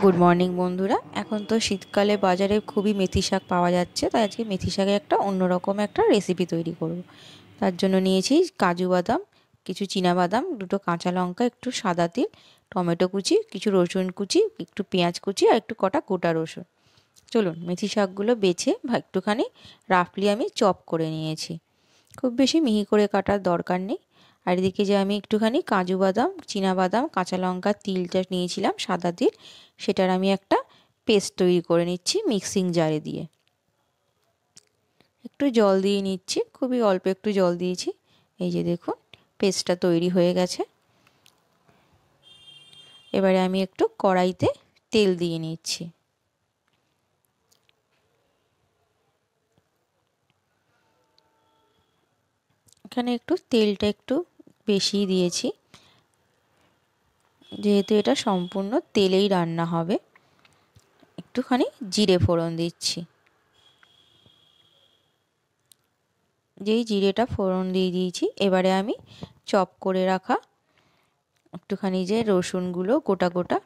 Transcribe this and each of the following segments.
Good morning বন্ধুরা। এখন তো শীতকালে বাজারে খুবই মেথি শাক পাওয়া যাচ্ছে, তাই আজকে মেথি শাকের একটা অন্যরকম একটা রেসিপি তৈরি করব। তার জন্য নিয়েছি কাজু বাদাম, কিছু চীনা বাদাম, দুটো কাঁচা লঙ্কা, একটু সাদা তিল, টমেটো কুচি, কিছু রসুন কুচি, একটু পেঁয়াজ কুচি আর একটু কটা গোটা রসুন। চলুন মেথি শাকগুলো বেছে একটুখানি রাফলি আমি চপ করে নিয়েছি। খুব বেশি মিহি করে কাটার দরকার নেই। আর এদিকে যে আমি একটুখানি কাজু বাদাম, চীনা বাদাম, কাঁচা লঙ্কা, তিলটা নিয়েছিলাম, সাদা তিল, সেটার আমি একটা পেস্ট তৈরি করে নিচ্ছি মিক্সিং জারে দিয়ে। একটু জল দিয়ে নিচ্ছি, খুবই অল্প একটু জল দিয়েছি। এই যে দেখুন পেস্টটা তৈরি হয়ে গেছে। এবারে আমি একটু কড়াইতে তেল দিয়ে নিচ্ছি। এখানে একটু তেলটা একটু বেশি দিয়েছি, যেহেতু এটা সম্পূর্ণ তেলেই রান্না হবে। একটুখানি জিরে ফোড়ন দিচ্ছি। যেই জিরেটা ফোড়ন দিয়ে দিয়েছি, এবারে আমি চপ করে রাখা একটুখানি যে রসুনগুলো গোটা গোটা,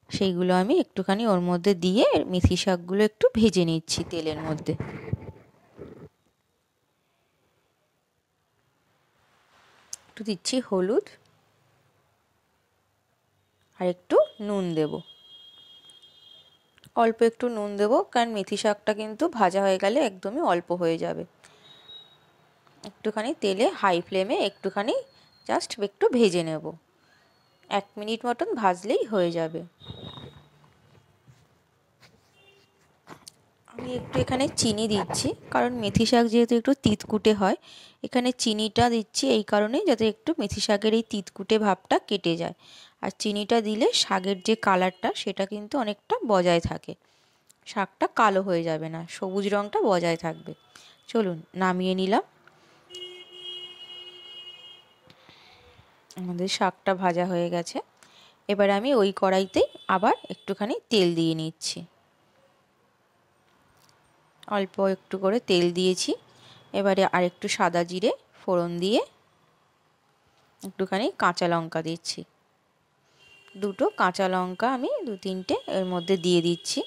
সেইগুলো আমি একটুখানি ওর মধ্যে দিয়ে মেথি শাকগুলো একটু ভেজে নিচ্ছি তেলের মধ্যে। একটু দিচ্ছি হলুদ আর একটু নুন দেব, অল্প একটু নুন দেবো, কারণ মেথি শাকটা কিন্তু ভাজা হয়ে গেলে একদমই অল্প হয়ে যাবে। একটুখানি তেলে হাই ফ্লেমে একটুখানি জাস্ট একটু ভেজে নেব, 1 মিনিট মতন ভাজলেই হয়ে যাবে। আমি একটু এখানে চিনি দিচ্ছি, কারণ মেথি শাক যেহেতু একটু তিতকুটে হয়, এখানে চিনিটা দিচ্ছি এই কারণেই যাতে একটু মেথি শাকের এই তিতকুটে ভাবটা কেটে যায়। আর চিনিটা দিলে শাকের যে কালারটা সেটা কিন্তু অনেকটা বজায় থাকে, শাকটা কালো হয়ে যাবে না, সবুজ রঙটা বজায় থাকবে। চলুন নামিয়ে নিলাম। আমাদের শাকটা ভাজা হয়ে গেছে। এবার আমি ওই কড়াইতেই আবার একটুখানি তেল দিয়ে নিচ্ছি, অল্প একটু করে তেল দিয়েছি। এবারে আরেকটু সাদা জিরে ফোড়ন দিয়ে একটুখানি কাঁচা লঙ্কা দিচ্ছি, দুটো কাঁচা লঙ্কা আমি 2-3টে এর মধ্যে দিয়ে দিচ্ছি।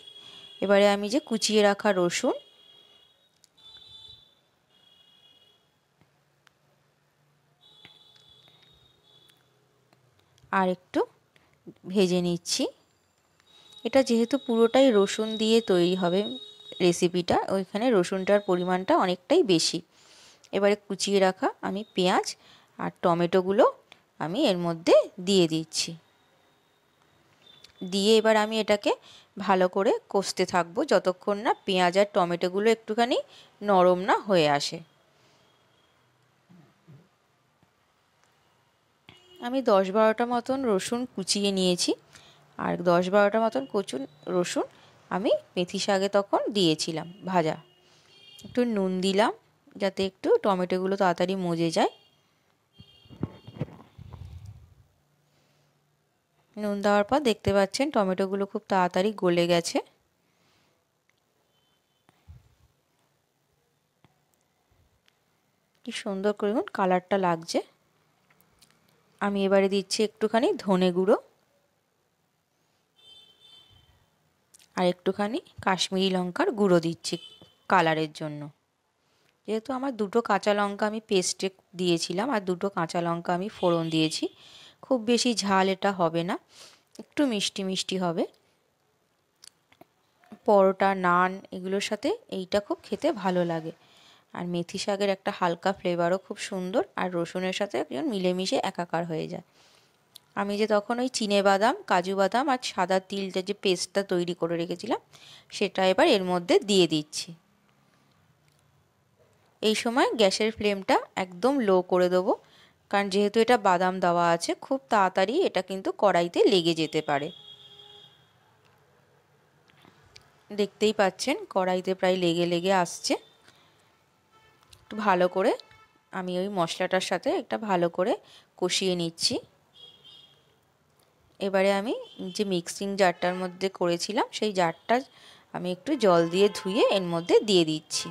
এবারে আমি যে কুচিয়ে রাখা রসুন আর একটু ভেজে নিচ্ছি। এটা যেহেতু পুরোটাই রসুন দিয়ে তৈরি হবে রেসিপিটা, ওইখানে রসুনটার পরিমাণটা অনেকটাই বেশি। এবারে কুচিয়ে রাখা আমি পেঁয়াজ আর টমেটোগুলো আমি এর মধ্যে দিয়ে দিচ্ছি, দিয়ে এবার আমি এটাকে ভালো করে কষতে থাকবো যতক্ষণ না পেঁয়াজ আর টমেটোগুলো একটুখানি নরম না হয়ে আসে। আমি 10-12টা মতন রসুন কুচিয়ে নিয়েছি, আর 10-12টা মতন রসুন আমি মেথি শাকে তখন দিয়েছিলাম ভাজা। একটু নুন দিলাম যাতে একটু টমেটোগুলো তাড়াতাড়ি মজে যায়। নুন দেওয়ার পর দেখতে পাচ্ছেন টমেটোগুলো খুব তাড়াতাড়ি গলে গেছে। কি সুন্দর করে দেখুন কালারটা লাগছে। আমি এবারে দিচ্ছি একটুখানি ধনে গুঁড়ো আর একটুখানি কাশ্মীরি লঙ্কার গুঁড়ো দিচ্ছি কালারের জন্য। যেহেতু আমার দুটো কাঁচা লঙ্কা আমি পেস্টে দিয়েছিলাম আর দুটো কাঁচা লঙ্কা আমি ফোড়ন দিয়েছি, খুব বেশি ঝাল এটা হবে না, একটু মিষ্টি মিষ্টি হবে। পরোটা, নান এগুলোর সাথে এইটা খুব খেতে ভালো লাগে। আর মেথি শাকের একটা হালকা ফ্লেভারও খুব সুন্দর, আর রসুনের সাথে একজন মিলেমিশে একাকার হয়ে যায়। আমি যে তখন ওই চিনে বাদাম, কাজু বাদাম আর সাদা তিলটা যে পেস্টটা তৈরি করে রেখেছিলাম সেটা এবার এর মধ্যে দিয়ে দিচ্ছি। এই সময় গ্যাসের ফ্লেমটা একদম লো করে দেবো, কারণ যেহেতু এটা বাদাম দেওয়া আছে খুব তাড়াতাড়ি এটা কিন্তু কড়াইতে লেগে যেতে পারে। দেখতেই পাচ্ছেন কড়াইতে প্রায় লেগে লেগে আসছে। একটু ভালো করে আমি ওই মশলাটার সাথে একটা ভালো করে কষিয়ে নিচ্ছি। এবারে আমি যে মিক্সিং জারটার মধ্যে করেছিলাম সেই জারটা আমি একটু জল দিয়ে ধুয়ে এর মধ্যে দিয়ে দিচ্ছি,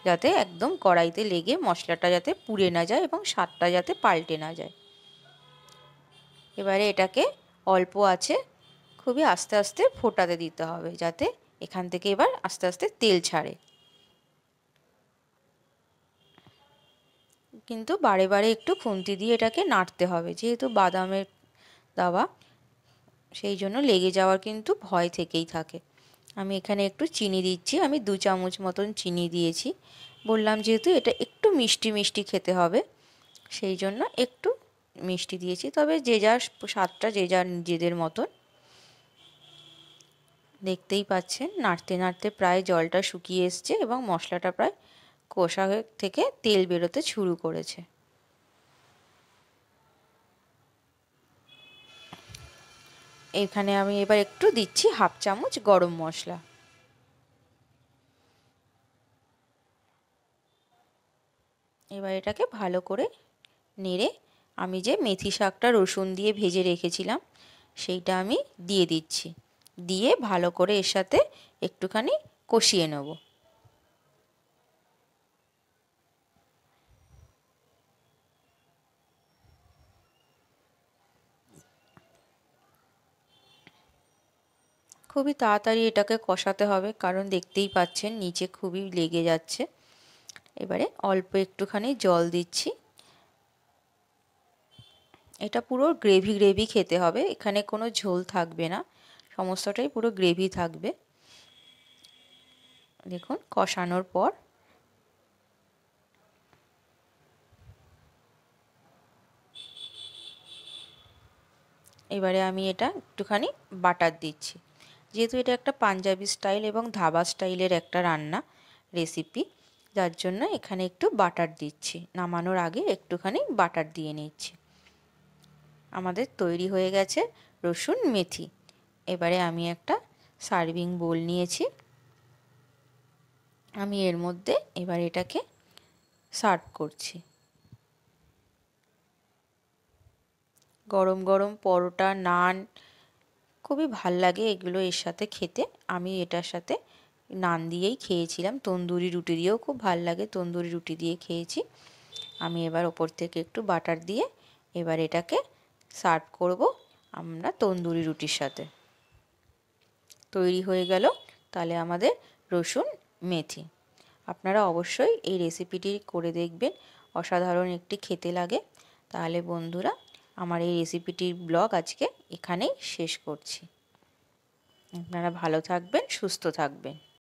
যাতে একদম কড়াইতে লেগে মশলাটা যাতে পুড়ে না যায় এবং স্বাদটা যাতে পাল্টে না যায়। এবারে এটাকে অল্প আছে খুবই আস্তে আস্তে ফোটাতে দিতে হবে, যাতে এখান থেকে এবার আস্তে আস্তে তেল ছাড়ে। কিন্তু বারে বারে একটু খুন্তি দিয়ে এটাকে নাড়তে হবে, যেহেতু বাদামের দাওয়া, সেই জন্য লেগে যাওয়ার কিন্তু ভয় থেকেই থাকে। আমি এখানে একটু চিনি দিচ্ছি, আমি 2 চামচ মতন চিনি দিয়েছি। বললাম যেহেতু এটা একটু মিষ্টি মিষ্টি খেতে হবে, সেই জন্য একটু মিষ্টি দিয়েছি। তবে যে যার স্বাদটা যে যার নিজেদের মতন। দেখতেই পাচ্ছেন নাড়তে নাড়তে প্রায় জলটা শুকিয়ে এসছে এবং মশলাটা প্রায় কষা থেকে তেল বেরোতে শুরু করেছে। এখানে আমি এবার একটু দিচ্ছি 1/2 চামচ গরম মশলা। এবার এটাকে ভালো করে নেড়ে আমি যে মেথি শাকটা রসুন দিয়ে ভেজে রেখেছিলাম সেইটা আমি দিয়ে দিচ্ছি। দিয়ে ভালো করে এর সাথে একটুখানি কষিয়ে নেব। খুবই তাড়াতাড়ি এটাকে কষাতে হবে, কারণ দেখতেই পাচ্ছেন নিচে খুবই লেগে যাচ্ছে। এবারে অল্প একটুখানি জল দিচ্ছি। এটা পুরো গ্রেভি গ্রেভি খেতে হবে, এখানে কোনো ঝোল থাকবে না, সমস্তটাই পুরো গ্রেভি থাকবে। দেখুন কষানোর পর এবারে আমি এটা একটুখানি বাটার দিচ্ছি। যেহেতু এটা একটা পাঞ্জাবি স্টাইল এবং ধাবা স্টাইলের একটা রান্না রেসিপি, যার জন্য এখানে একটু বাটার দিচ্ছি। নামানোর আগে একটুখানি বাটার দিয়ে নিচ্ছি। আমাদের তৈরি হয়ে গেছে রসুন মেথি। এবারে আমি একটা সার্ভিং বোল নিয়েছি। আমি এর মধ্যে এবার এটাকে সার্ভ করছি। গরম গরম পরোটা, নান খুবই ভাল লাগে এগুলো এর সাথে খেতে। আমি এটার সাথে নান দিয়েই খেয়েছিলাম, তন্দুরি রুটি দিয়েও খুব ভাল লাগে, তন্দুরি রুটি দিয়ে খেয়েছি। আমি এবার ওপর থেকে একটু বাটার দিয়ে এবার এটাকে সার্ভ করব আমরা তন্দুরি রুটির সাথে। তৈরি হয়ে গেল তাহলে আমাদের রসুন মেথি। আপনারা অবশ্যই এই রেসিপিটি করে দেখবেন, অসাধারণ একটি খেতে লাগে। তাহলে বন্ধুরা, আমার এই রেসিপিটির ব্লগ আজকে এখানেই শেষ করছি। আপনারা ভালো থাকবেন, সুস্থ থাকবেন।